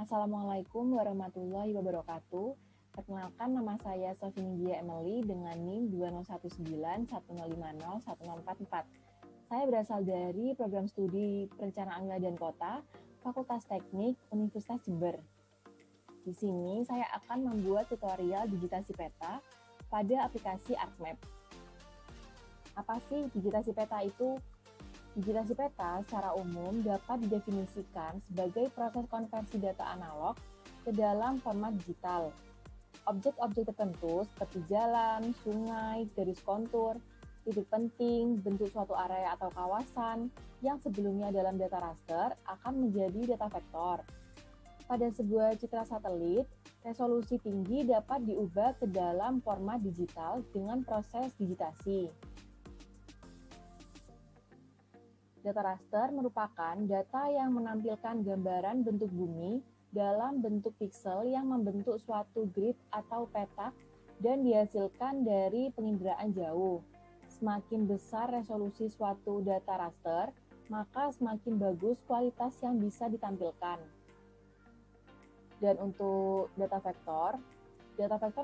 Assalamualaikum warahmatullahi wabarakatuh. Perkenalkan, nama saya Sofinia Emily dengan NIM 201910501044. Saya berasal dari program studi Perencanaan Wilayah dan Kota, Fakultas Teknik, Universitas Jember. Di sini saya akan membuat tutorial digitasi peta pada aplikasi ArcMap. Apa sih digitasi peta itu? Digitasi peta secara umum dapat didefinisikan sebagai proses konversi data analog ke dalam format digital. Objek-objek tertentu seperti jalan, sungai, garis kontur, titik penting, bentuk suatu area atau kawasan yang sebelumnya dalam data raster akan menjadi data vektor. Pada sebuah citra satelit, resolusi tinggi dapat diubah ke dalam format digital dengan proses digitasi. Data raster merupakan data yang menampilkan gambaran bentuk bumi dalam bentuk piksel yang membentuk suatu grid atau petak dan dihasilkan dari penginderaan jauh. Semakin besar resolusi suatu data raster, maka semakin bagus kualitas yang bisa ditampilkan. Dan untuk data vektor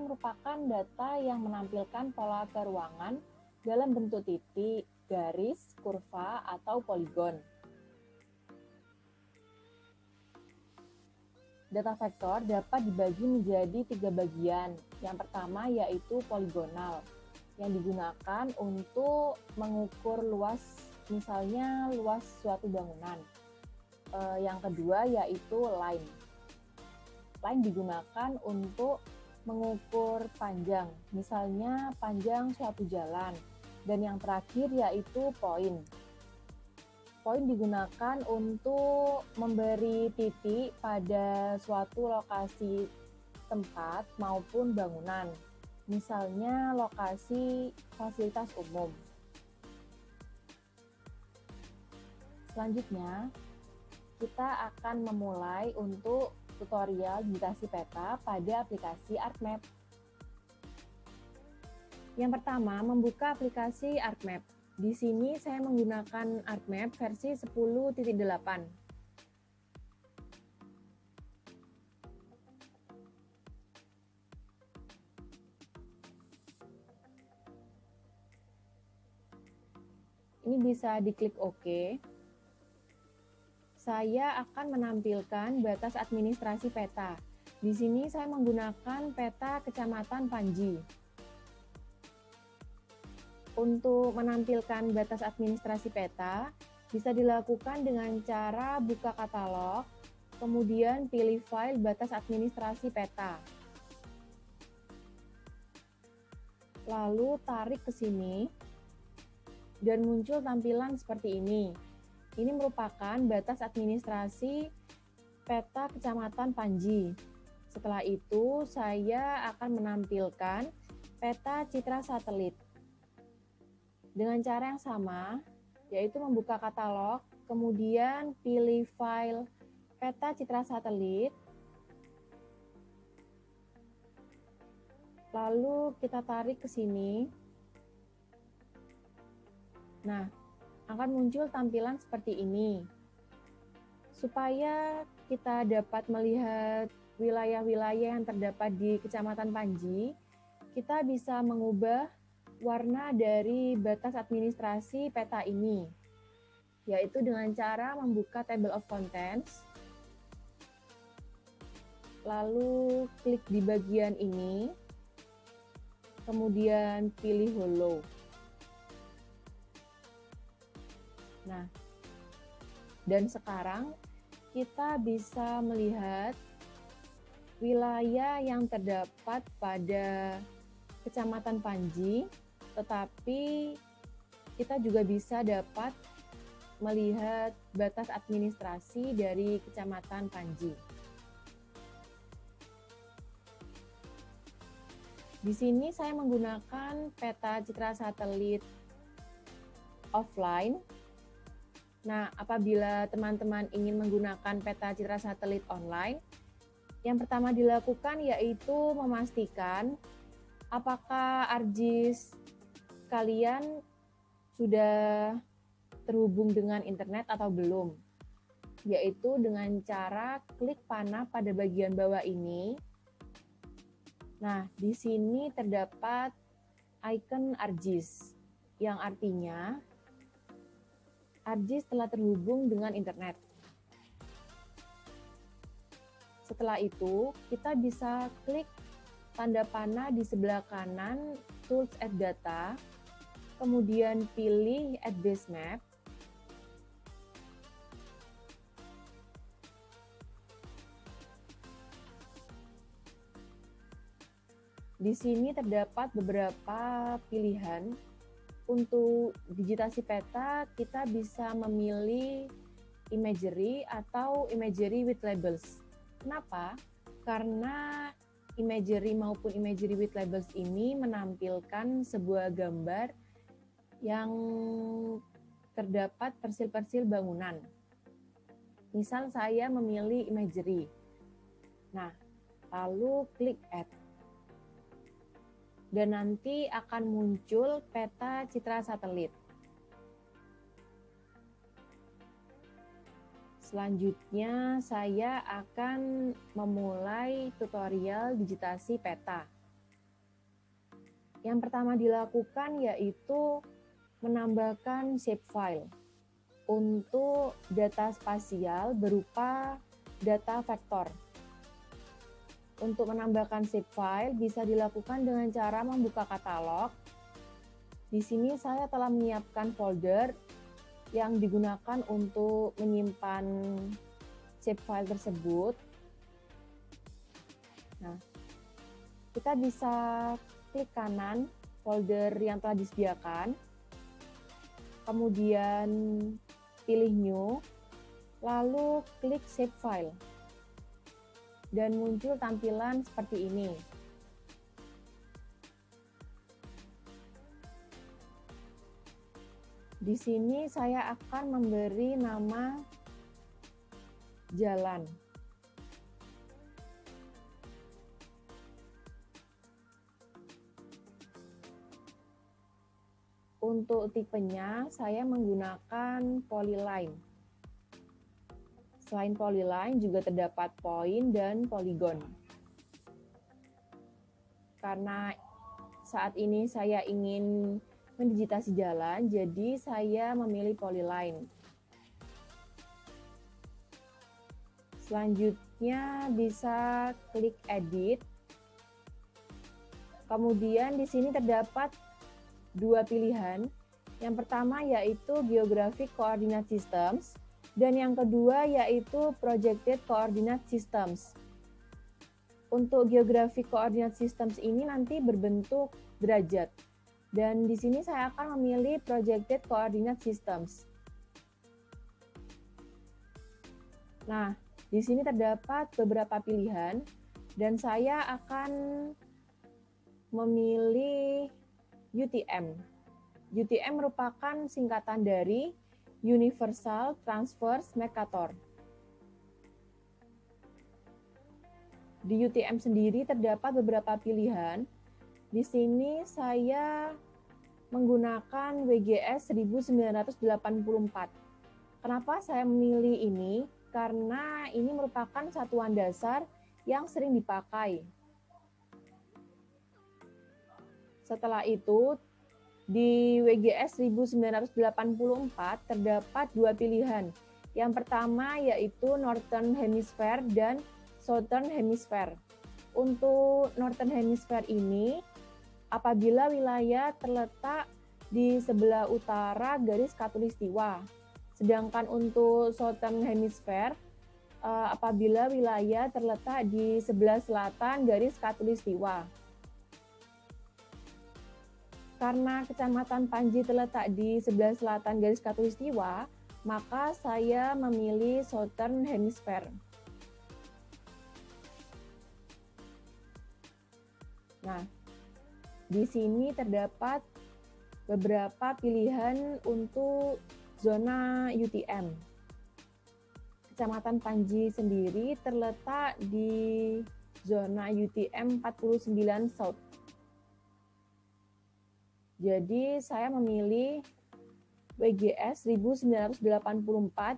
merupakan data yang menampilkan pola keruangan dalam bentuk titik, garis, kurva, atau poligon. Data vektor dapat dibagi menjadi 3 bagian. Yang pertama yaitu poligonal, yang digunakan untuk mengukur luas, misalnya luas suatu bangunan. Yang kedua yaitu line. Line digunakan untuk mengukur panjang, misalnya panjang suatu jalan. Dan yang terakhir yaitu poin. Poin digunakan untuk memberi titik pada suatu lokasi tempat maupun bangunan, misalnya lokasi fasilitas umum. Selanjutnya, kita akan memulai untuk tutorial digitasi peta pada aplikasi ArcMap. Yang pertama, membuka aplikasi ArcMap. Di sini saya menggunakan ArcMap versi 10.8. Ini bisa diklik OK. Saya akan menampilkan batas administrasi peta. Di sini saya menggunakan peta Kecamatan Panji. Untuk menampilkan batas administrasi peta, bisa dilakukan dengan cara buka katalog, kemudian pilih file batas administrasi peta. Lalu tarik ke sini, dan muncul tampilan seperti ini. Ini merupakan batas administrasi peta Kecamatan Panji. Setelah itu, saya akan menampilkan peta citra satelit. Dengan cara yang sama, yaitu membuka katalog, kemudian pilih file peta citra satelit, lalu kita tarik ke sini. Nah, akan muncul tampilan seperti ini. Supaya kita dapat melihat wilayah-wilayah yang terdapat di Kecamatan Panji, kita bisa mengubah warna dari batas administrasi peta ini, yaitu dengan cara membuka table of contents, lalu klik di bagian ini, kemudian pilih hollow. Nah, dan sekarang kita bisa melihat wilayah yang terdapat pada Kecamatan Panji, tetapi kita juga bisa dapat melihat batas administrasi dari Kecamatan Panji. Di sini saya menggunakan peta citra satelit offline. Nah, apabila teman-teman ingin menggunakan peta citra satelit online, yang pertama dilakukan yaitu memastikan apakah ArcGIS kalian sudah terhubung dengan internet atau belum. yaitu dengan cara klik panah pada bagian bawah ini. Nah, di sini terdapat icon ArcGIS, yang artinya ArcGIS telah terhubung dengan internet. Setelah itu, kita bisa klik tanda panah di sebelah kanan Tools Add Data, kemudian pilih Add Base Map. Di sini terdapat beberapa pilihan. Untuk digitasi peta, kita bisa memilih imagery atau imagery with labels. Kenapa? Karena imagery maupun imagery with labels ini menampilkan sebuah gambar yang terdapat persil-persil bangunan. Misal saya memilih imagery. Nah, lalu klik Add. Dan nanti akan muncul peta citra satelit. Selanjutnya, saya akan memulai tutorial digitasi peta. Yang pertama dilakukan yaitu menambahkan shapefile untuk data spasial berupa data vektor. Untuk menambahkan shapefile bisa dilakukan dengan cara membuka katalog. Di sini saya telah menyiapkan folder yang digunakan untuk menyimpan shapefile tersebut. Nah, kita bisa klik kanan folder yang telah disediakan, kemudian pilih New, lalu klik Shapefile. Dan muncul tampilan seperti ini. Di sini saya akan memberi nama jalan. Untuk tipenya, saya menggunakan polyline. Selain polyline juga terdapat point dan polygon. Karena saat ini saya ingin mendigitasi jalan, jadi saya memilih polyline. Selanjutnya bisa klik edit. Kemudian di sini terdapat dua pilihan. Yang pertama yaitu Geographic Coordinate Systems. Dan yang kedua yaitu Projected Coordinate Systems. Untuk Geographic Coordinate Systems ini nanti berbentuk derajat. Dan di sini saya akan memilih Projected Coordinate Systems. Nah, di sini terdapat beberapa pilihan dan saya akan memilih UTM. UTM merupakan singkatan dari Universal Transverse Mercator. Di UTM sendiri terdapat beberapa pilihan. Di sini saya menggunakan WGS 1984. Kenapa saya memilih ini? Karena ini merupakan satuan dasar yang sering dipakai. Setelah itu, di WGS 1984 terdapat dua pilihan. Yang pertama yaitu Northern Hemisphere dan Southern Hemisphere. Untuk Northern Hemisphere ini, apabila wilayah terletak di sebelah utara garis khatulistiwa. Sedangkan untuk Southern Hemisphere, apabila wilayah terletak di sebelah selatan garis khatulistiwa. Karena Kecamatan Panji terletak di sebelah selatan garis khatulistiwa, maka saya memilih Southern Hemisphere. Nah, di sini terdapat beberapa pilihan untuk zona UTM. Kecamatan Panji sendiri terletak di zona UTM 49 South. Jadi saya memilih WGS 1984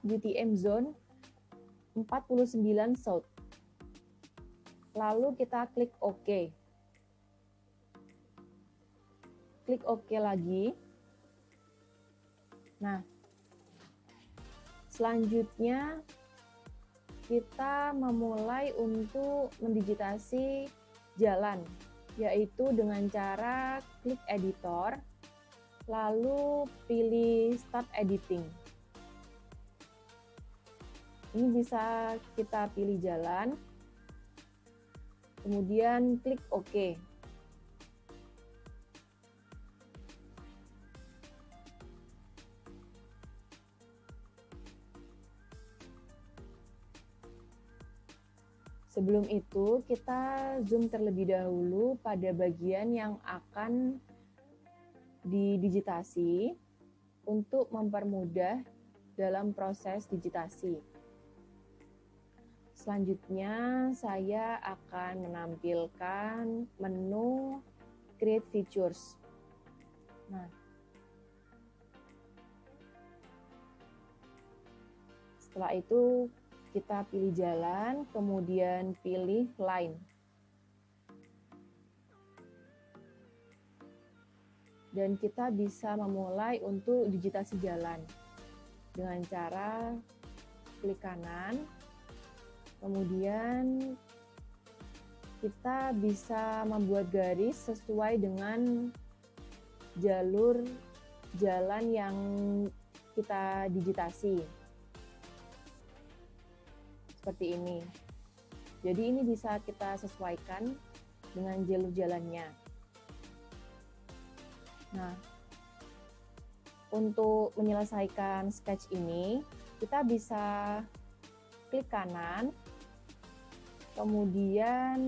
UTM Zone 49 south. Lalu kita klik OK. Klik OK lagi. Nah, selanjutnya kita memulai untuk mendigitasi jalan, yaitu dengan cara klik editor, lalu pilih Start Editing. Ini bisa kita pilih jalan, kemudian klik OK. Sebelum itu, kita zoom terlebih dahulu pada bagian yang akan didigitasi untuk mempermudah dalam proses digitasi. Selanjutnya, saya akan menampilkan menu Create Features. Nah, setelah itu kita pilih jalan, kemudian pilih line. Dan kita bisa memulai untuk digitasi jalan dengan cara klik kanan, kemudian kita bisa membuat garis sesuai dengan jalur jalan yang kita digitasi. Seperti ini. Jadi ini bisa kita sesuaikan dengan jalur jalannya. Nah, untuk menyelesaikan sketch ini, kita bisa klik kanan, kemudian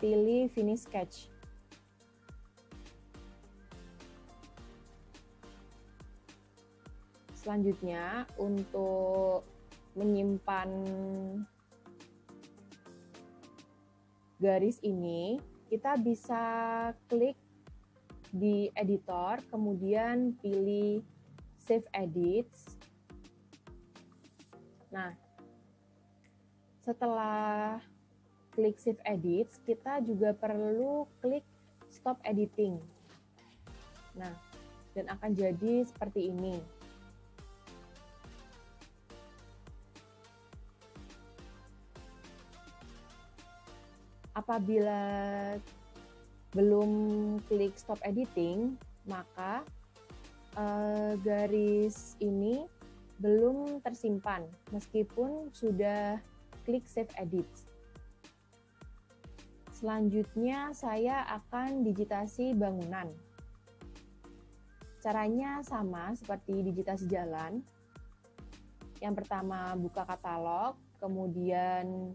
pilih Finish Sketch. Selanjutnya, untuk menyimpan garis ini, kita bisa klik di editor, kemudian pilih Save Edits. Nah, setelah klik Save Edits, kita juga perlu klik Stop Editing. Nah, dan akan jadi seperti ini. Apabila belum klik Stop Editing, maka garis ini belum tersimpan meskipun sudah klik Save Edits. Selanjutnya saya akan digitasi bangunan. Caranya sama seperti digitasi jalan. Yang pertama buka katalog, kemudian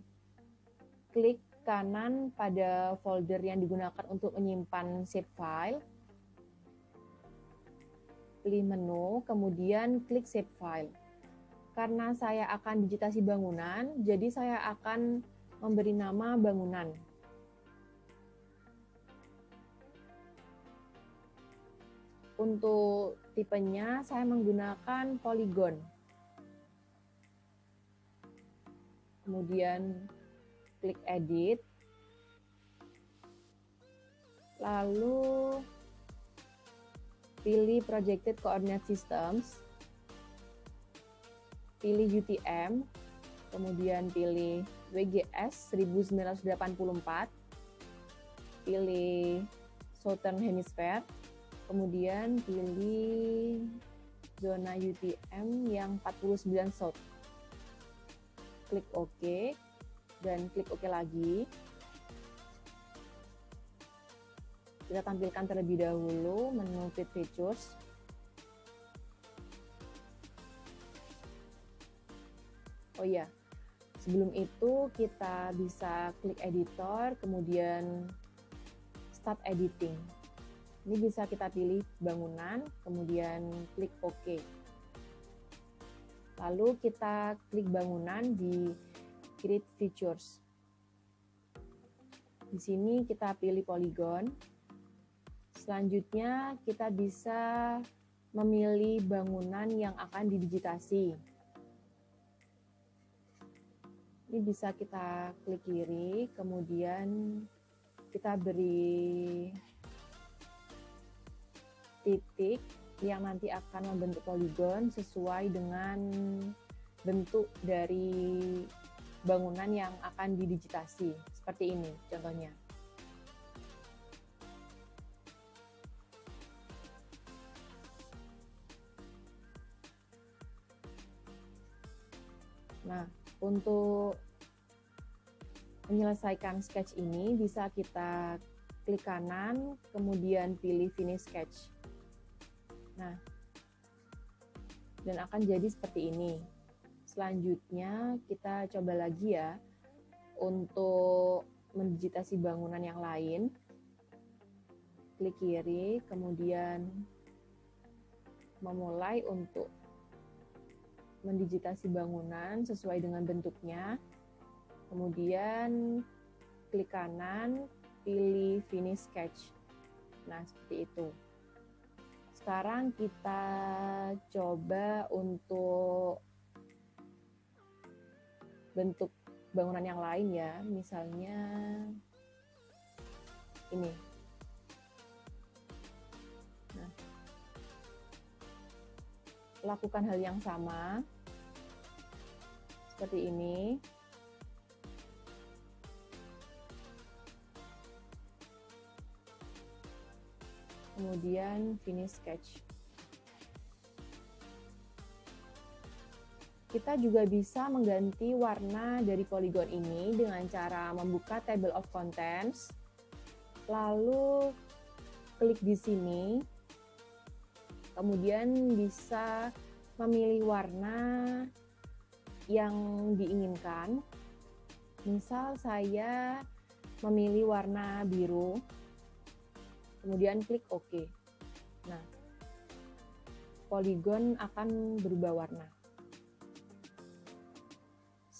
klik kanan pada folder yang digunakan untuk menyimpan shape file. Pilih menu, kemudian klik Save File. Karena saya akan digitasi bangunan, jadi saya akan memberi nama bangunan. Untuk tipenya, saya menggunakan polygon. Kemudian klik Edit. Lalu pilih Projected Coordinate Systems, pilih UTM, kemudian pilih WGS 1984, pilih Southern Hemisphere, kemudian pilih zona UTM yang 49 South. Klik OK, dan klik OK lagi. Kita tampilkan terlebih dahulu menu Create Features. Oh iya, sebelum itu kita bisa klik editor, kemudian Start Editing. Ini bisa kita pilih bangunan, kemudian klik OK. Lalu kita klik bangunan di Create Features. Di sini kita pilih polygon. Selanjutnya kita bisa memilih bangunan yang akan didigitasi. Ini bisa kita klik kiri, kemudian kita beri titik yang nanti akan membentuk poligon sesuai dengan bentuk dari bangunan yang akan didigitasi. Seperti ini contohnya. Nah, untuk menyelesaikan sketch ini bisa kita klik kanan, kemudian pilih finish sketch. Nah, dan akan jadi seperti ini. Selanjutnya kita coba lagi ya untuk mendigitasi bangunan yang lain. Klik kiri, kemudian memulai untuk mendigitasi bangunan sesuai dengan bentuknya. Kemudian klik kanan, pilih finish sketch. Nah, seperti itu. Sekarang kita coba untuk bentuk bangunan yang lain ya. Misalnya ini. Nah, lakukan hal yang sama. Seperti ini. Kemudian finish sketch. Kita juga bisa mengganti warna dari poligon ini dengan cara membuka table of contents, lalu klik di sini, kemudian bisa memilih warna yang diinginkan. Misal saya memilih warna biru, kemudian klik OK. Nah, poligon akan berubah warna.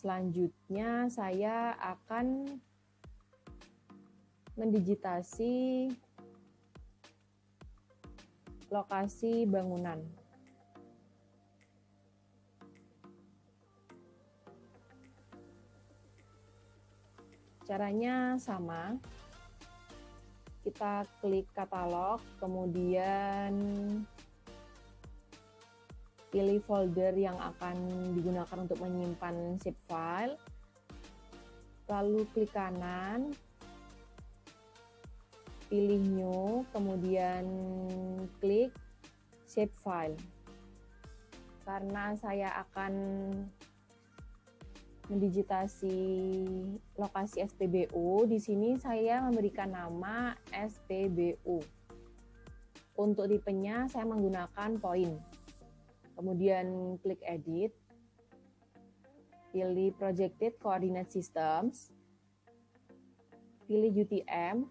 Selanjutnya saya akan mendigitasi lokasi bangunan. Caranya sama. Kita klik katalog, kemudian pilih folder yang akan digunakan untuk menyimpan shapefile, lalu klik kanan, pilih new, kemudian klik shapefile. Karena saya akan mendigitasi lokasi SPBU, di sini saya memberikan nama SPBU. Untuk tipenya saya menggunakan point. Kemudian klik edit, pilih projected coordinate systems, pilih UTM,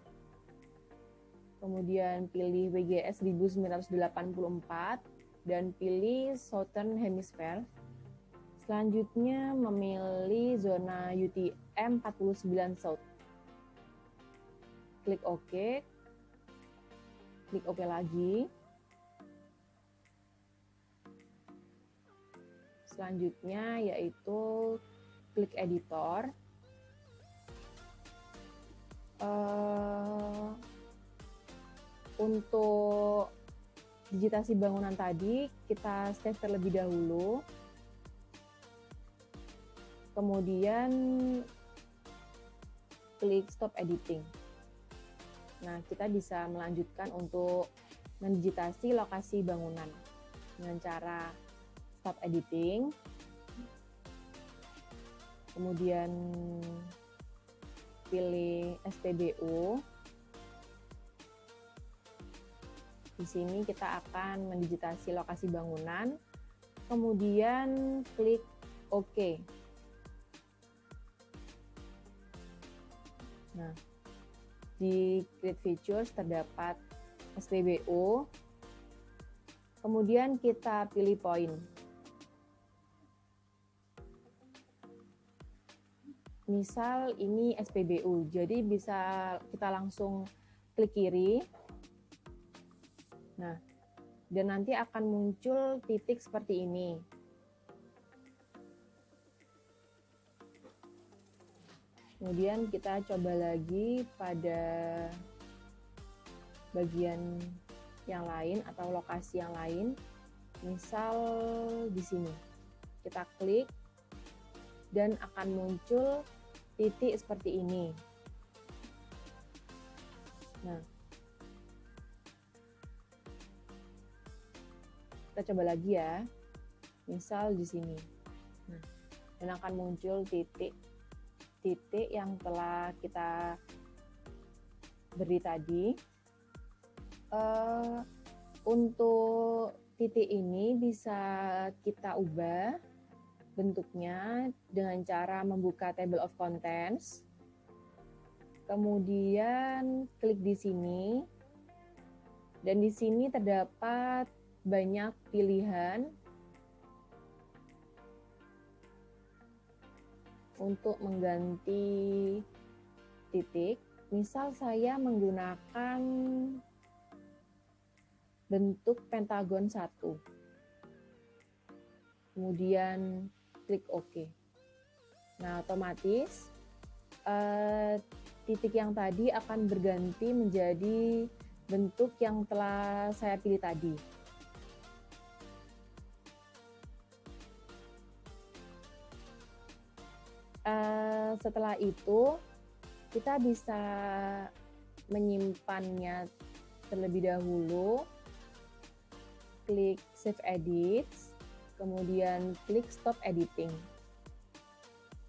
kemudian pilih WGS 1984 dan pilih Southern Hemisphere. Selanjutnya memilih zona UTM 49 South. Klik OK. Klik OK lagi. Selanjutnya yaitu klik editor. Untuk digitasi bangunan tadi kita save terlebih dahulu. Kemudian klik stop editing. Nah, kita bisa melanjutkan untuk mendigitasi lokasi bangunan dengan cara stop editing, kemudian pilih SPBU. Di sini kita akan mendigitasi lokasi bangunan, kemudian klik OK. Nah, di Create Features terdapat SPBU, kemudian kita pilih point. Misal ini SPBU, jadi bisa kita langsung klik kiri. Nah, Dan nanti akan muncul titik seperti ini. Kemudian kita coba lagi pada bagian yang lain atau lokasi yang lain. Misal di sini. Kita klik dan akan muncul titik seperti ini. Nah, kita coba lagi ya. Misal di sini. Nah, dan akan muncul titik yang telah kita beri tadi. Untuk titik ini bisa kita ubah bentuknya dengan cara membuka table of contents. Kemudian klik di sini. Dan di sini terdapat banyak pilihan untuk mengganti titik. Misal saya menggunakan bentuk pentagon 1. Kemudian klik OK. Nah, otomatis titik yang tadi akan berganti menjadi bentuk yang telah saya pilih tadi. Setelah itu, kita bisa menyimpannya terlebih dahulu. Klik Save Edits, kemudian klik Stop Editing.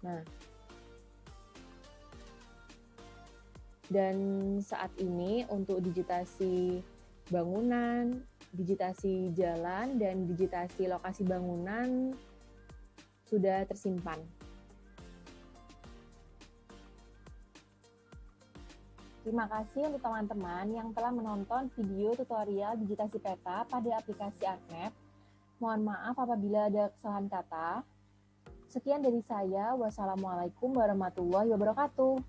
Nah, dan saat ini untuk digitasi bangunan, digitasi jalan, dan digitasi lokasi bangunan sudah tersimpan. Terima kasih untuk teman-teman yang telah menonton video tutorial digitasi peta pada aplikasi ArcMap. Mohon maaf apabila ada kesalahan kata. Sekian dari saya. Wassalamualaikum warahmatullahi wabarakatuh.